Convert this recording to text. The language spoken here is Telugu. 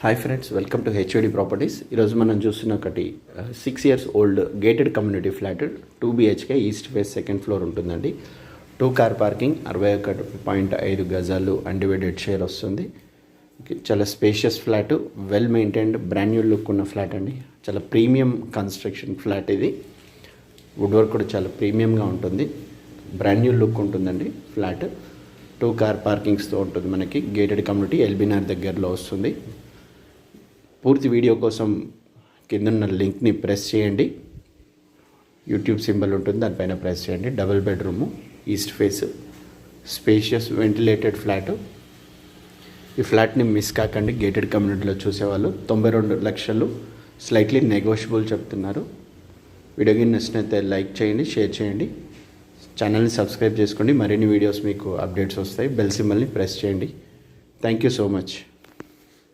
Hi friends, welcome to HOD properties. ఈరోజు మనం చూస్తున్న ఒకటి 6 years old gated community flat 2 BHK east face second floor ఉంటుందండి. 2 కార్ పార్కింగ్, 61.5 గజాలు అన్డివైడెడ్ షేర్ వస్తుంది. చాలా spacious flat, well maintained, brand new look ఉన్న ఫ్లాట్ అండి. చాలా ప్రీమియం కన్స్ట్రక్షన్ ఫ్లాట్ ఇది. వుడ్ వర్క్ కూడా చాలా ప్రీమియంగా ఉంటుంది. బ్రాండ్ న్యూ లుక్ ఉంటుందండి ఫ్లాట్. 2 కార్ పార్కింగ్స్తో ఉంటుంది. మనకి గేటెడ్ కమ్యూనిటీ ఎల్బీనగర్ దగ్గరలో వస్తుంది. పూర్తి వీడియో కోసం కిందన్న లింక్ని ప్రెస్ చేయండి. యూట్యూబ్ సింబల్ ఉంటుంది, దానిపైన ప్రెస్ చేయండి. Double bedroom, east face, spacious ventilated flat. ఈ ఫ్లాట్ని మిస్ కాకండి. గేటెడ్ కమ్యూనిటీలో చూసేవాళ్ళు 92 లక్షలు, స్లైట్లీ నెగోషియబుల్ చెప్తున్నారు. వీడియోకి నచ్చినైతే లైక్ చేయండి, షేర్ చేయండి. ఛానల్ని సబ్స్క్రైబ్ చేసుకోండి. మరిన్ని వీడియోస్ మీకు అప్డేట్స్ వస్తాయి. బెల్ సింబల్ని ప్రెస్ చేయండి. Thank you so much.